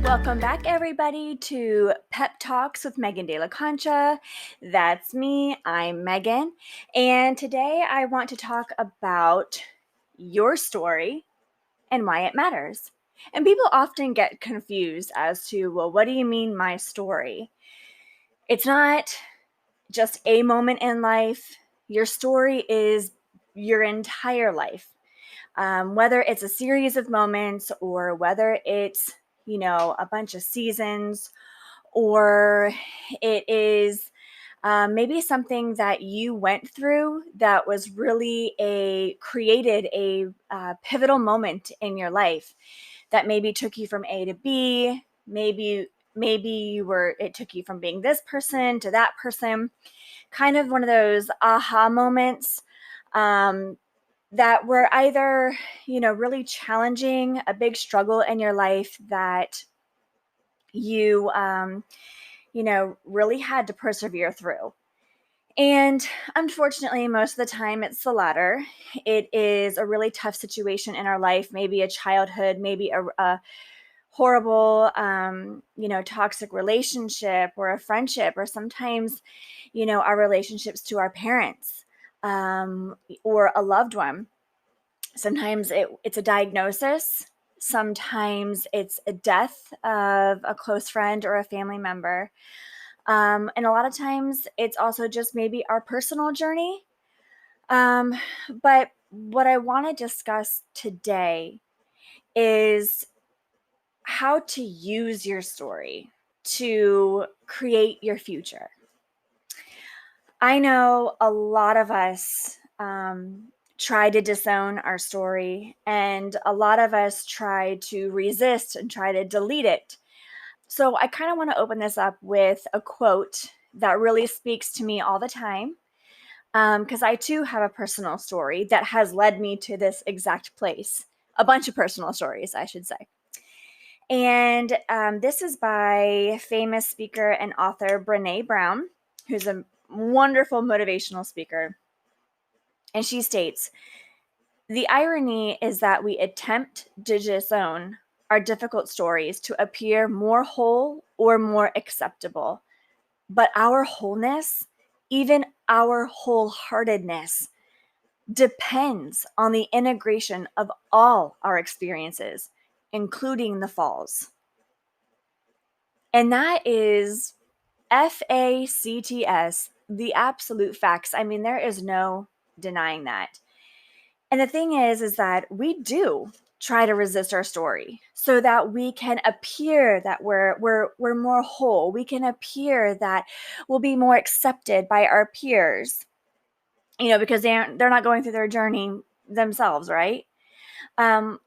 Welcome back, everybody, to Pep Talks with Megan De La Concha. That's me. I'm Megan. And today I want to talk about your story and why it matters. And people often get confused as to, well, what do you mean, my story? It's not just a moment in life. Your story is your entire life. Whether it's a series of moments or whether it's, a bunch of seasons, or it is maybe something that you went through that was really created a pivotal moment in your life that maybe took you from A to B. Maybe it took you from being this person to that person. Kind of one of those aha moments. That were either, really challenging, a big struggle in your life that you, really had to persevere through. And unfortunately, most of the time it's the latter. It is a really tough situation in our life, maybe a childhood, maybe a horrible, toxic relationship or a friendship, or sometimes, our relationships to our parents or a loved one. Sometimes it's a diagnosis. Sometimes it's a death of a close friend or a family member. And a lot of times it's also just maybe our personal journey. But what I want to discuss today is how to use your story to create your future. I know a lot of us try to disown our story, and a lot of us try to resist and try to delete it. So I kind of want to open this up with a quote that really speaks to me all the time, because I too have a personal story that has led me to this exact place. A bunch of personal stories, I should say. And this is by famous speaker and author Brené Brown, who's a wonderful motivational speaker. And she states, "The irony is that we attempt to disown our difficult stories to appear more whole or more acceptable. But our wholeness, even our wholeheartedness, depends on the integration of all our experiences, including the falls." And that is FACTS, the absolute facts. I mean, there is no denying that. And the thing is that we do try to resist our story so that we can appear that we're more whole. We can appear that we'll be more accepted by our peers, because they're not going through their journey themselves, right?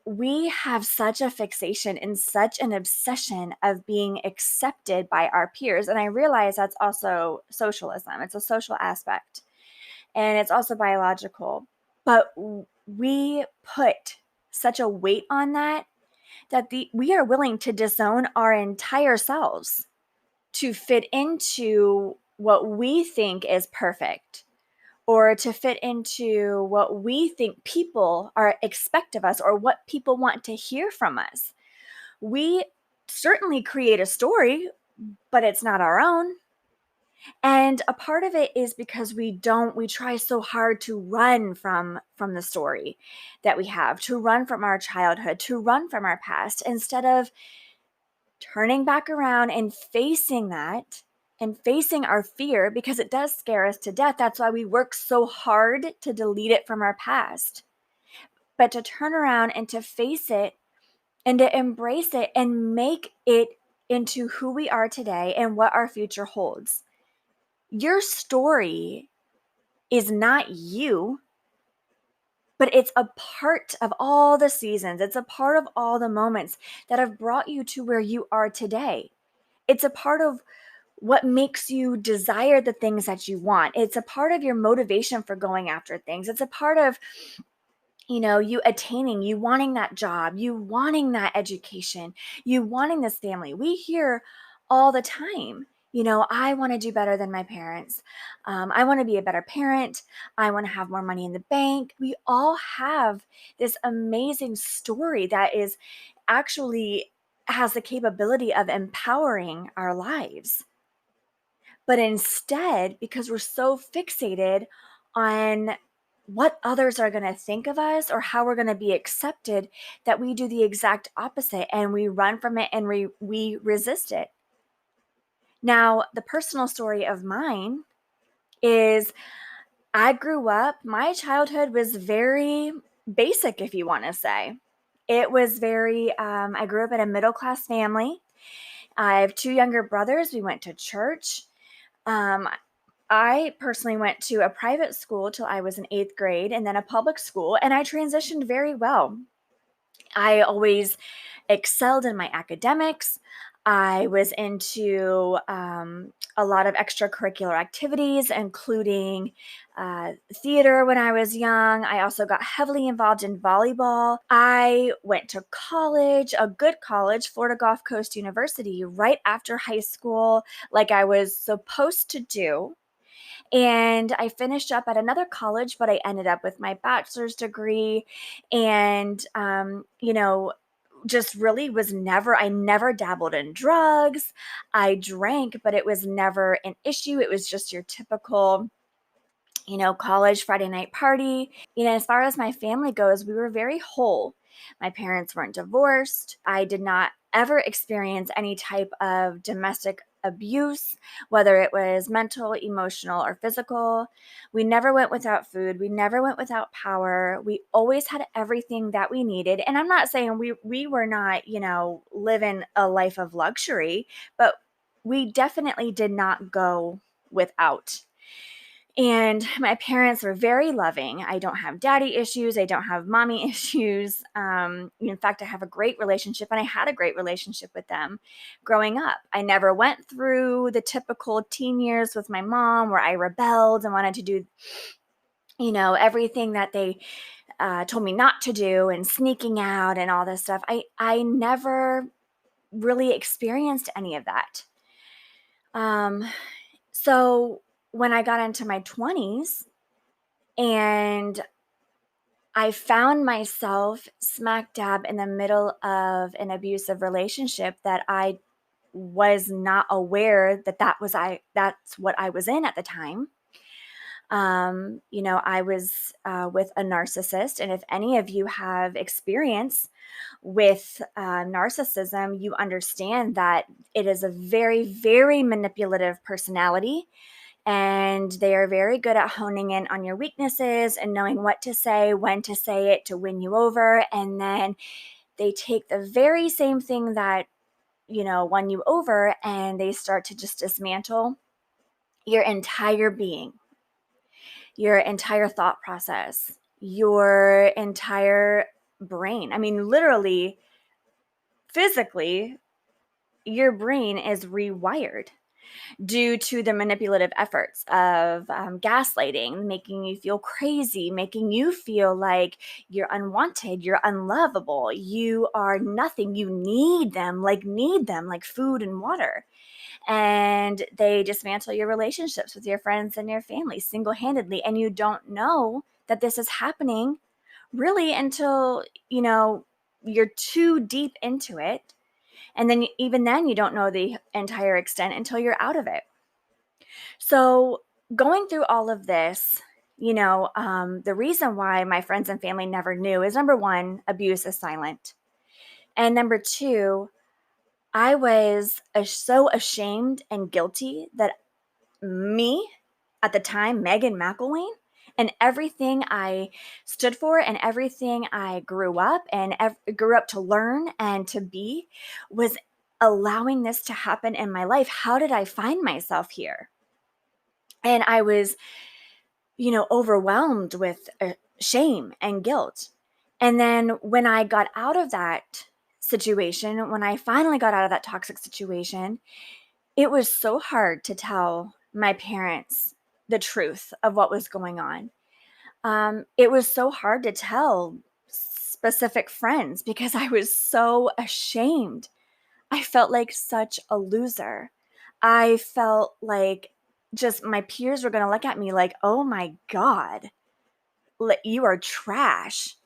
We have such a fixation and such an obsession of being accepted by our peers. And I realize that's also socialism. It's a social aspect, and it's also biological. But we put such a weight on that we are willing to disown our entire selves to fit into what we think is perfect, or to fit into what we think people expect of us, or what people want to hear from us. We certainly create a story, but it's not our own. And a part of it is because we try so hard to run from the story that we have, to run from our childhood, to run from our past, instead of turning back around and facing that and facing our fear, because it does scare us to death. That's why we work so hard to delete it from our past. But to turn around and to face it and to embrace it and make it into who we are today and what our future holds. Your story is not you, but it's a part of all the seasons. It's a part of all the moments that have brought you to where you are today. It's a part of what makes you desire the things that you want. It's a part of your motivation for going after things. It's a part of, you attaining, you wanting that job, you wanting that education, you wanting this family. We hear all the time, I want to do better than my parents. I want to be a better parent. I want to have more money in the bank. We all have this amazing story that is actually has the capability of empowering our lives. But instead, because we're so fixated on what others are going to think of us or how we're going to be accepted, that we do the exact opposite and we run from it and we resist it. Now, the personal story of mine is I grew up, my childhood was very basic, if you want to say. It was very, I grew up in a middle class family. I have two younger brothers. We went to church. Um, I personally went to a private school till I was in eighth grade and then a public school, and I transitioned very well. I always excelled in my academics. I was into a lot of extracurricular activities, including theater when I was young. I also got heavily involved in volleyball. I went to college, a good college, Florida Gulf Coast University, right after high school, like I was supposed to do. And I finished up at another college, but I ended up with my bachelor's degree. And, just really I never dabbled in drugs. I drank, but it was never an issue. It was just your typical, college Friday night party. As far as my family goes, we were very whole. My parents weren't divorced. I did not ever experience any type of domestic abuse, whether it was mental, emotional, or physical. We never went without food. We never went without power. We always had everything that we needed. And I'm not saying we were not, living a life of luxury, but we definitely did not go without. And my parents were very loving. I don't have daddy issues. I don't have mommy issues. In fact, I have a great relationship, and I had a great relationship with them growing up. I never went through the typical teen years with my mom where I rebelled and wanted to do, everything that they told me not to do and sneaking out and all this stuff. I never really experienced any of that. So when I got into my 20s and I found myself smack dab in the middle of an abusive relationship that I was not aware that's what I was in at the time. I was with a narcissist, and if any of you have experience with narcissism, you understand that it is a very, very manipulative personality, and they are very good at honing in on your weaknesses and knowing what to say, when to say it to win you over. And then they take the very same thing that, won you over, and they start to just dismantle your entire being, your entire thought process, your entire brain. I mean, literally, physically, your brain is rewired due to the manipulative efforts of gaslighting, making you feel crazy, making you feel like you're unwanted, you're unlovable, you are nothing, you need them like food and water. And they dismantle your relationships with your friends and your family single-handedly, and you don't know that this is happening really until you're too deep into it. And then even then you don't know the entire extent until you're out of it. So going through all of this, the reason why my friends and family never knew is, number one, abuse is silent. And number two, I was so ashamed and guilty that me at the time, Megan McElwain, and everything I stood for and everything I grew up to learn and to be was allowing this to happen in my life. How did I find myself here? And I was, overwhelmed with shame and guilt. And then when I got out of that situation, when I finally got out of that toxic situation, it was so hard to tell my parents the truth of what was going on. It was so hard to tell specific friends because I was so ashamed. I felt like such a loser. I felt like just my peers were going to look at me like, oh my God, you are trash.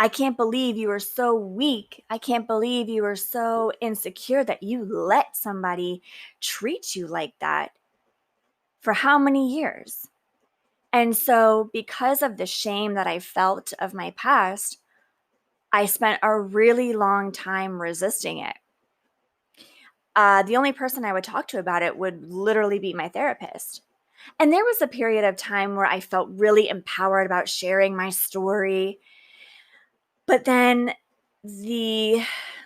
I can't believe you were so weak. I can't believe you were so insecure that you let somebody treat you like that for how many years? And so, because of the shame that I felt of my past, I spent a really long time resisting it. The only person I would talk to about it would literally be my therapist. And there was a period of time where I felt really empowered about sharing my story. But then the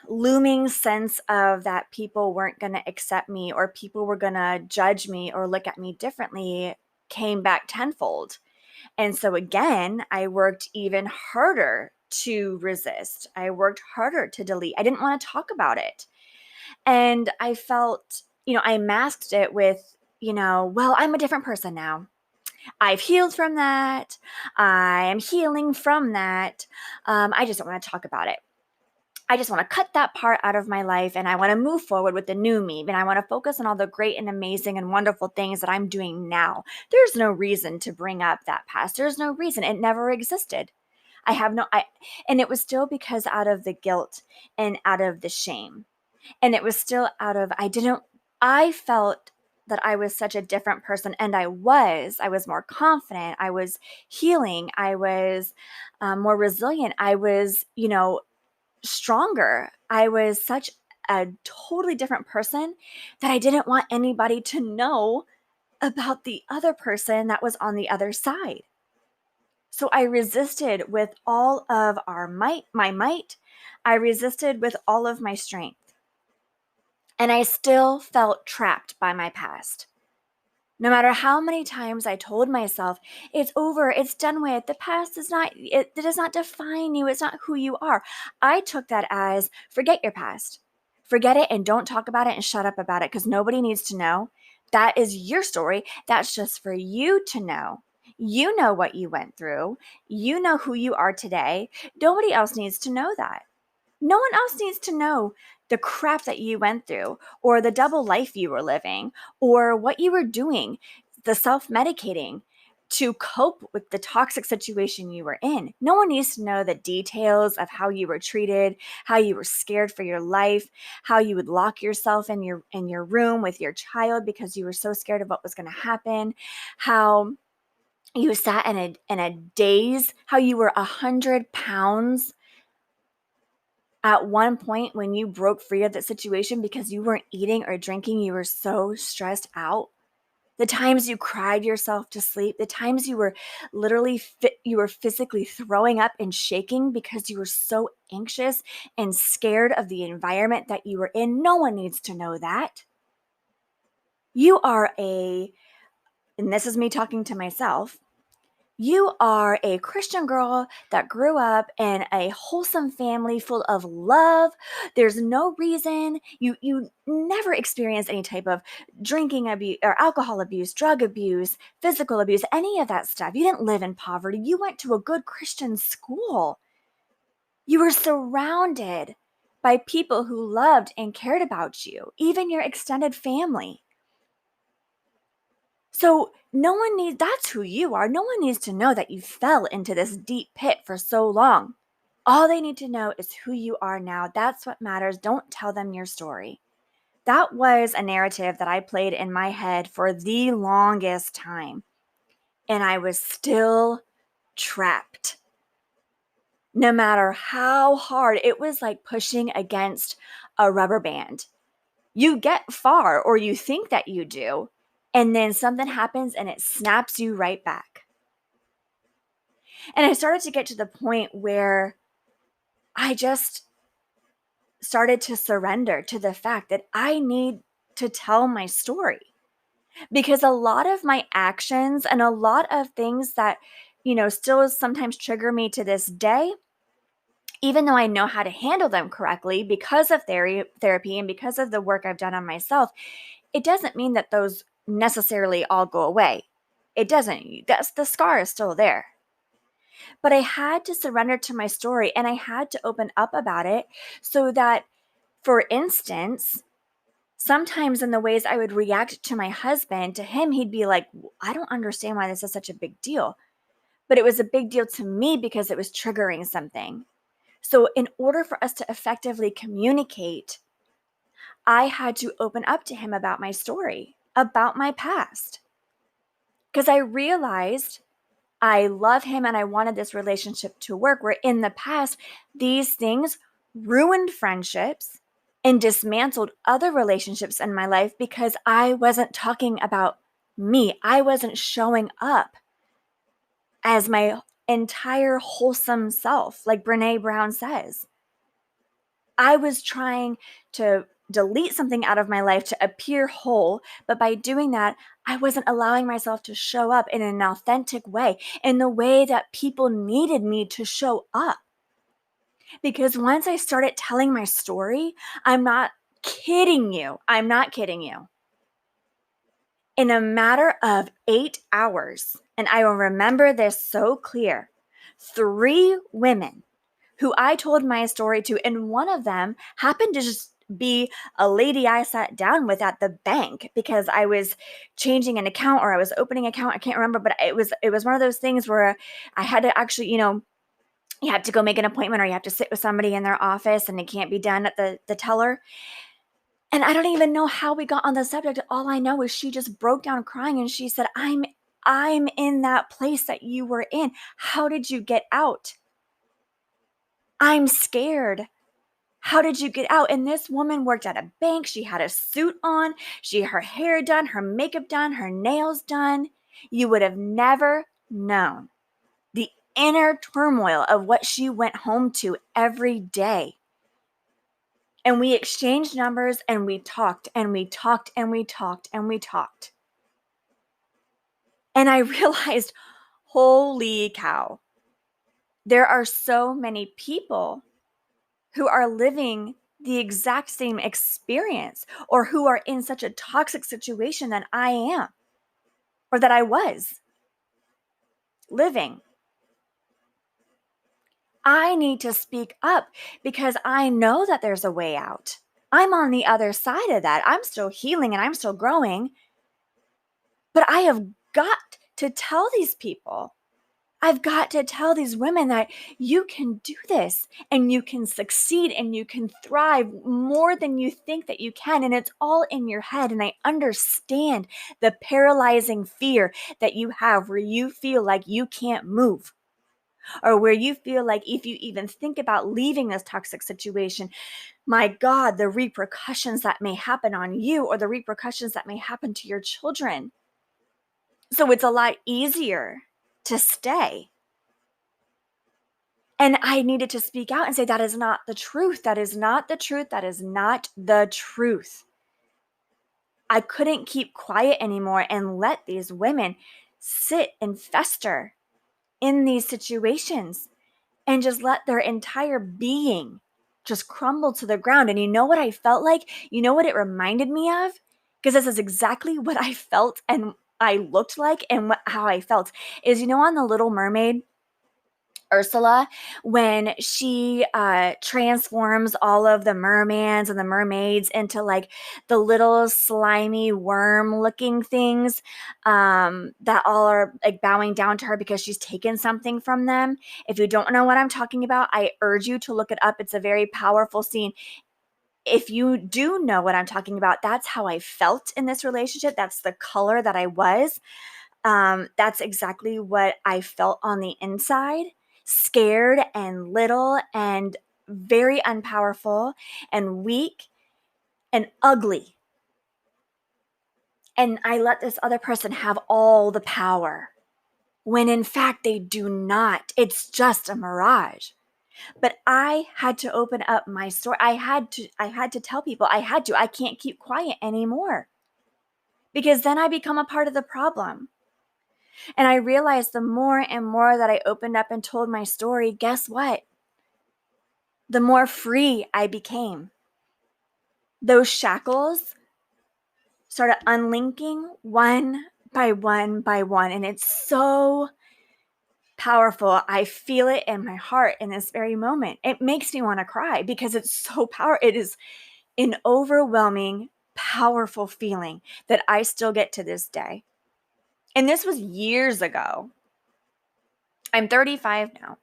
looming sense of that people weren't going to accept me, or people were going to judge me or look at me differently, came back tenfold. And so again, I worked even harder to resist. I worked harder to delete. I didn't want to talk about it. And I felt, I masked it with, well, I'm a different person now. I've healed from that. I am healing from that. I just don't want to talk about it. I just want to cut that part out of my life, and I want to move forward with the new me. And I want to focus on all the great and amazing and wonderful things that I'm doing now. There's no reason to bring up that past. There's no reason. It never existed. And it was still because out of the guilt and out of the shame. And it was still out of, I felt that I was such a different person. And I was more confident. I was healing. I was more resilient. I was, stronger. I was such a totally different person that I didn't want anybody to know about the other person that was on the other side. So I resisted with all of my might. I resisted with all of my strength. And I still felt trapped by my past. No matter how many times I told myself, it's over, it's done with, the past it does not define you, it's not who you are. I took that as, forget your past. Forget it and don't talk about it and shut up about it, because nobody needs to know. That is your story. That's just for you to know. You know what you went through. You know who you are today. Nobody else needs to know that. No one else needs to know the crap that you went through, or the double life you were living, or what you were doing, the self-medicating to cope with the toxic situation you were in. No one needs to know the details of how you were treated, how you were scared for your life, how you would lock yourself in your room with your child because you were so scared of what was going to happen, how you sat in a daze, how you were 100 pounds at one point when you broke free of that situation because you weren't eating or drinking. You were so stressed out. The times you cried yourself to sleep, the times you were literally you were physically throwing up and shaking because you were so anxious and scared of the environment that you were in. No one needs to know that. You are and this is me talking to myself, you are a Christian girl that grew up in a wholesome family full of love. There's no reason you never experienced any type of drinking abuse or alcohol abuse, drug abuse, physical abuse, any of that stuff. You didn't live in poverty. You went to a good Christian school. You were surrounded by people who loved and cared about you, even your extended family. So that's who you are. No one needs to know that you fell into this deep pit for so long. All they need to know is who you are now. That's what matters. Don't tell them your story. That was a narrative that I played in my head for the longest time. And I was still trapped. No matter how hard, it was like pushing against a rubber band. You get far, or you think that you do, and then something happens and it snaps you right back. And I started to get to the point where I just started to surrender to the fact that I need to tell my story. Because a lot of my actions and a lot of things that, still sometimes trigger me to this day, even though I know how to handle them correctly because of therapy and because of the work I've done on myself, it doesn't mean that those necessarily all go away. It doesn't. The scar is still there. But I had to surrender to my story, and I had to open up about it so that, for instance, sometimes in the ways I would react to my husband, to him, he'd be like, I don't understand why this is such a big deal. But it was a big deal to me because it was triggering something. So in order for us to effectively communicate, I had to open up to him about my story, about my past. Because I realized I love him and I wanted this relationship to work, where in the past, these things ruined friendships and dismantled other relationships in my life because I wasn't talking about me. I wasn't showing up as my entire wholesome self, like Brené Brown says. I was trying to delete something out of my life to appear whole, but by doing that, I wasn't allowing myself to show up in an authentic way, in the way that people needed me to show up. Because once I started telling my story, I'm not kidding you. I'm not kidding you. In a matter of 8 hours, and I will remember this so clear, 3 women who I told my story to, and one of them happened to just be a lady I sat down with at the bank because I was changing an account or I was opening an account. I can't remember, but it was one of those things where I had to actually, you have to go make an appointment or you have to sit with somebody in their office and it can't be done at the teller. And I don't even know how we got on the subject. All I know is she just broke down crying and she said, I'm in that place that you were in. How did you get out? I'm scared. How did you get out? And this woman worked at a bank. She had a suit on. Her hair done, her makeup done, her nails done. You would have never known the inner turmoil of what she went home to every day. And we exchanged numbers and we talked and we talked and we talked and we talked. And I realized, holy cow, there are so many people who are living the exact same experience or who are in such a toxic situation that I am or that I was living. I need to speak up because I know that there's a way out. I'm on the other side of that. I'm still healing and I'm still growing. But I have got to tell these people, I've got to tell these women that you can do this and you can succeed and you can thrive more than you think that you can. And it's all in your head. And I understand the paralyzing fear that you have where you feel like you can't move, or where you feel like if you even think about leaving this toxic situation, my God, the repercussions that may happen on you or the repercussions that may happen to your children. So it's a lot easier to stay. And I needed to speak out and say, that is not the truth. That is not the truth. That is not the truth. I couldn't keep quiet anymore and let these women sit and fester in these situations and just let their entire being just crumble to the ground. And you know what I felt like? You know what it reminded me of? Because this is exactly what I felt and I looked like and how I felt is, on The Little Mermaid, Ursula, when she transforms all of the mermans and the mermaids into like the little slimy worm looking things that all are like bowing down to her because she's taken something from them. If you don't know what I'm talking about, I urge you to look it up. It's a very powerful scene. If you do know what I'm talking about, that's how I felt in this relationship. That's the color that I was. That's exactly what I felt on the inside. Scared and little and very unpowerful and weak and ugly. And I let this other person have all the power when in fact they do not. It's just a mirage. But I had to open up my story. I had to tell people, I can't keep quiet anymore. Because then I become a part of the problem. And I realized the more and more that I opened up and told my story, guess what? The more free I became. Those shackles started unlinking one by one by one. And it's so powerful. I feel it in my heart in this very moment. It makes me want to cry because it's so powerful. It is an overwhelming, powerful feeling that I still get to this day. And this was years ago. I'm 35 now.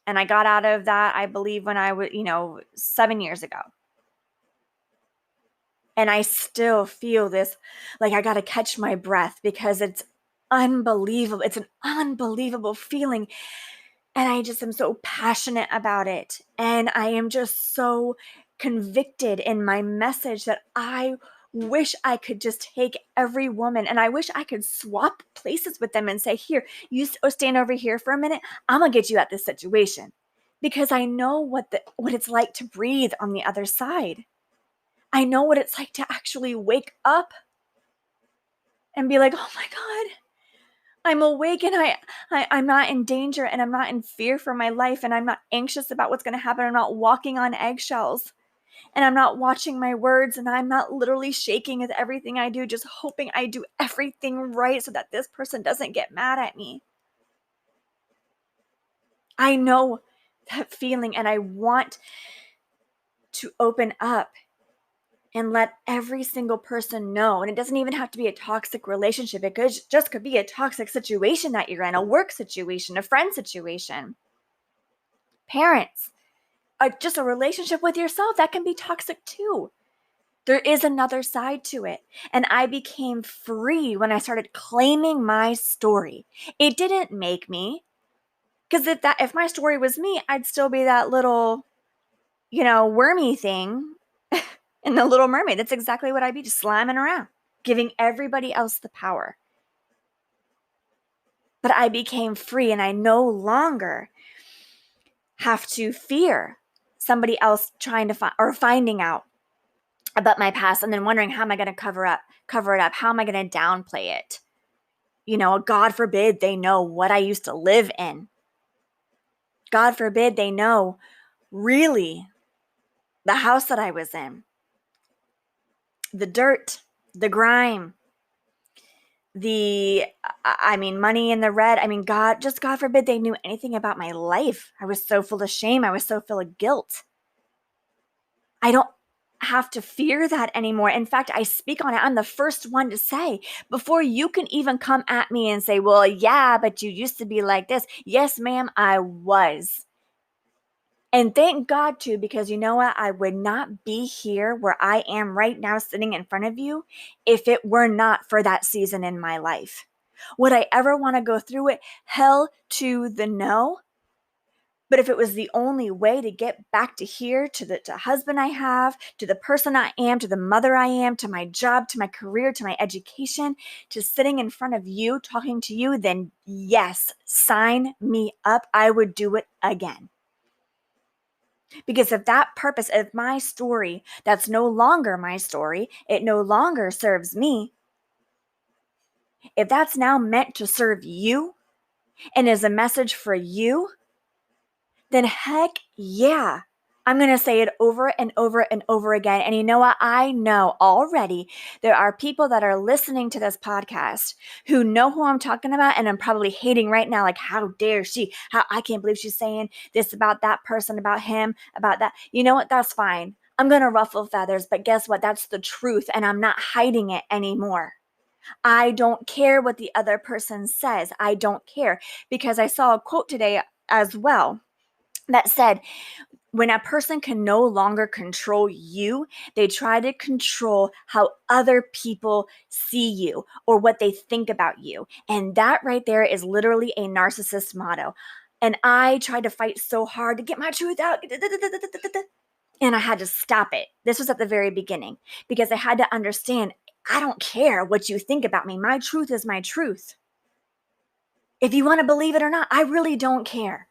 And I got out of that, I believe, when I was, 7 years ago. And I still feel this, like I got to catch my breath because it's unbelievable. It's an unbelievable feeling. And I just am so passionate about it. And I am just so convicted in my message that I wish I could just take every woman and I wish I could swap places with them and say, here, you stand over here for a minute. I'm going to get you out this situation because I know what it's like to breathe on the other side. I know what it's like to actually wake up and be like, oh my God, I'm awake and I'm not in danger and I'm not in fear for my life and I'm not anxious about what's going to happen. I'm not walking on eggshells and I'm not watching my words and I'm not literally shaking with everything I do, just hoping I do everything right so that this person doesn't get mad at me. I know that feeling and I want to open up and let every single person know. And it doesn't even have to be a toxic relationship. It could be a toxic situation that you're in, a work situation, a friend situation, parents, just a relationship with yourself that can be toxic too. There is another side to it. And I became free when I started claiming my story. It didn't make me, because if my story was me, I'd still be that little, wormy thing in The Little Mermaid. That's exactly what I'd be, just slamming around, giving everybody else the power. But I became free and I no longer have to fear somebody else trying to find or finding out about my past and then wondering, how am I going to cover it up? How am I going to downplay it? God forbid they know what I used to live in. God forbid they know really the house that I was in, the dirt, the grime, money in the red. God forbid they knew anything about my life. I was so full of shame. I was so full of guilt. I don't have to fear that anymore. In fact, I speak on it. I'm the first one to say, before you can even come at me and say, well, yeah, but you used to be like this. Yes, ma'am, I was. And thank God too, because you know what? I would not be here where I am right now sitting in front of you if it were not for that season in my life. Would I ever want to go through it? Hell to the no. But if it was the only way to get back to here, to the husband I have, to the person I am, to the mother I am, to my job, to my career, to my education, to sitting in front of you, talking to you, then yes, sign me up. I would do it again. Because if that purpose of my story, that's no longer my story, it no longer serves me. If that's now meant to serve you and is a message for you, then heck yeah. I'm going to say it over and over and over again. And you know what? I know already there are people that are listening to this podcast who know who I'm talking about and I'm probably hating right now. Like, how dare she? I can't believe she's saying this about that person, about him, about that. You know what? That's fine. I'm going to ruffle feathers, but guess what? That's the truth. And I'm not hiding it anymore. I don't care what the other person says. I don't care, because I saw a quote today as well that said, when a person can no longer control you, they try to control how other people see you or what they think about you. And that right there is literally a narcissist motto. And I tried to fight so hard to get my truth out. And I had to stop it. This was at the very beginning, because I had to understand, I don't care what you think about me. My truth is my truth. If you want to believe it or not, I really don't care.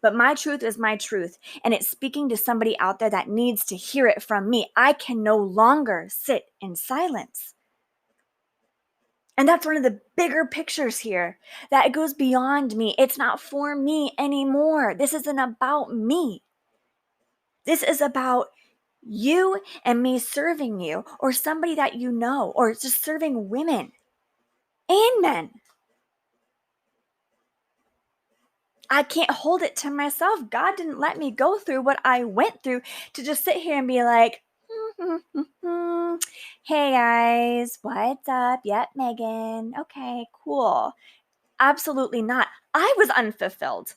But my truth is my truth, and it's speaking to somebody out there that needs to hear it from me. I can no longer sit in silence. And that's one of the bigger pictures here, that it goes beyond me. It's not for me anymore. This isn't about me. This is about you and me serving you, or somebody that you know, or just serving women and men. I can't hold it to myself. God didn't let me go through what I went through to just sit here and be like, hey guys, what's up? Yep, Megan. Okay, cool. Absolutely not. I was unfulfilled.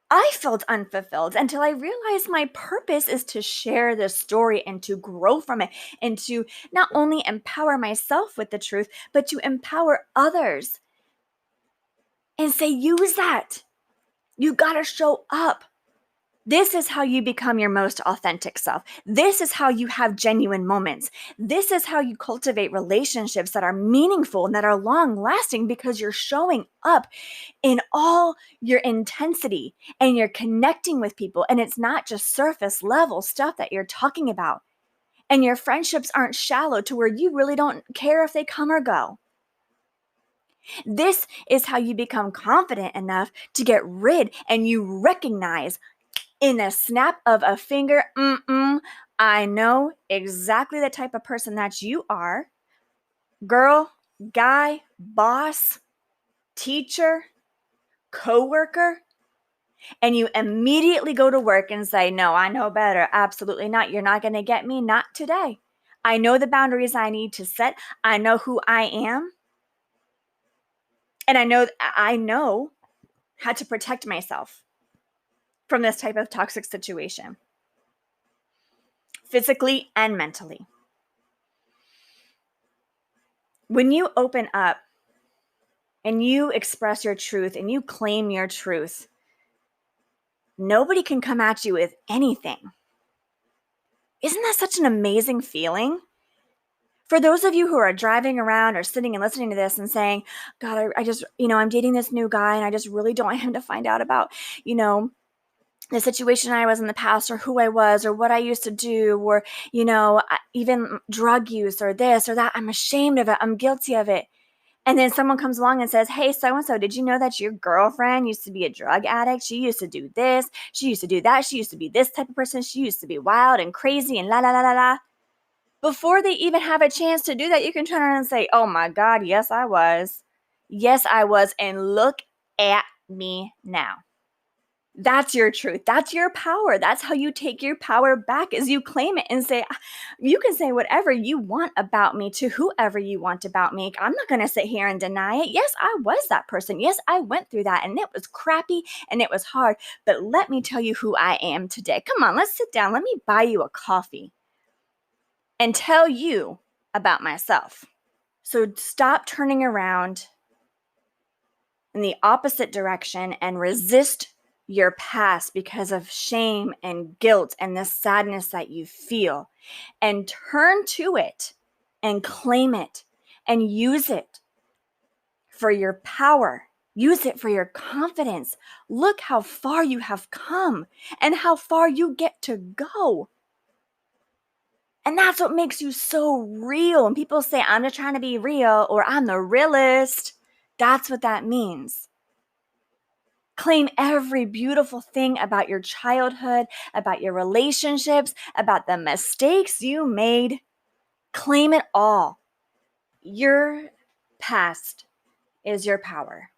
I felt unfulfilled until I realized my purpose is to share this story and to grow from it and to not only empower myself with the truth, but to empower others and say, use that. You got to show up. This is how you become your most authentic self. This is how you have genuine moments. This is how you cultivate relationships that are meaningful and that are long lasting because you're showing up in all your intensity and you're connecting with people. And it's not just surface level stuff that you're talking about. And your friendships aren't shallow to where you really don't care if they come or go. This is how you become confident enough to get rid and you recognize in a snap of a finger, I know exactly the type of person that you are. Girl, guy, boss, teacher, coworker. And you immediately go to work and say, no, I know better. Absolutely not. You're not going to get me. Not today. I know the boundaries I need to set. I know who I am. And I know how to protect myself from this type of toxic situation, physically and mentally. When you open up and you express your truth and you claim your truth, nobody can come at you with anything. Isn't that such an amazing feeling? For those of you who are driving around or sitting and listening to this and saying, God, I just, I'm dating this new guy and I just really don't want him to find out about, the situation I was in the past or who I was or what I used to do or, even drug use or this or that. I'm ashamed of it. I'm guilty of it. And then someone comes along and says, hey, so-and-so, did you know that your girlfriend used to be a drug addict? She used to do this. She used to do that. She used to be this type of person. She used to be wild and crazy and la, la, la, la, la. Before they even have a chance to do that, you can turn around and say, oh my God, yes, I was. Yes, I was. And look at me now. That's your truth. That's your power. That's how you take your power back is you claim it and say, you can say whatever you want about me to whoever you want about me. I'm not going to sit here and deny it. Yes, I was that person. Yes, I went through that and it was crappy and it was hard. But let me tell you who I am today. Come on, let's sit down. Let me buy you a coffee and tell you about myself. So stop turning around in the opposite direction and resist your past because of shame and guilt and the sadness that you feel, and turn to it and claim it and use it for your power. Use it for your confidence. Look how far you have come and how far you get to go. And that's what makes you so real. And people say, I'm just trying to be real or I'm the realist. That's what that means. Claim every beautiful thing about your childhood, about your relationships, about the mistakes you made. Claim it all. Your past is your power.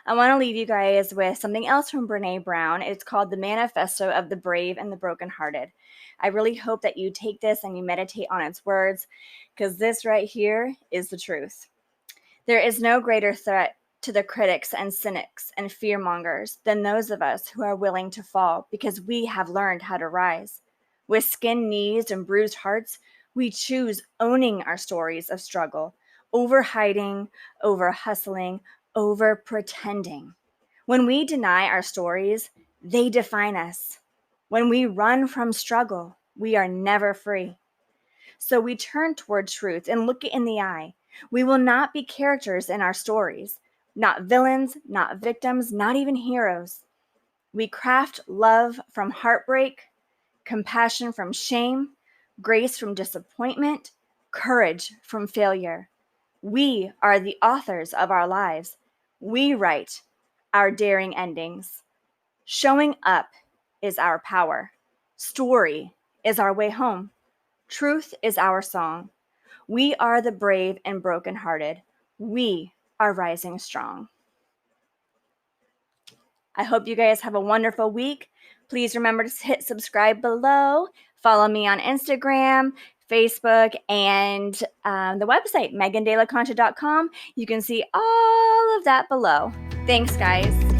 I want to leave you guys with something else from Brené Brown. It's called The Manifesto of the Brave and the Brokenhearted. I really hope that you take this and you meditate on its words, because this right here is the truth. There is no greater threat to the critics and cynics and fearmongers than those of us who are willing to fall because we have learned how to rise. With skinned knees and bruised hearts, we choose owning our stories of struggle, over hiding, over hustling, over pretending. When we deny our stories, they define us. When we run from struggle, we are never free. So we turn toward truth and look it in the eye. We will not be characters in our stories, not villains, not victims, not even heroes. We craft love from heartbreak, compassion from shame, grace from disappointment, courage from failure. We are the authors of our lives. We write our daring endings. Showing up is our power. Story is our way home. Truth is our song. We are the brave and brokenhearted. We are rising strong. I hope you guys have a wonderful week. Please remember to hit subscribe below. Follow me on Instagram, Facebook, and the website, megandelaconcha.com. You can see all of that below. Thanks, guys.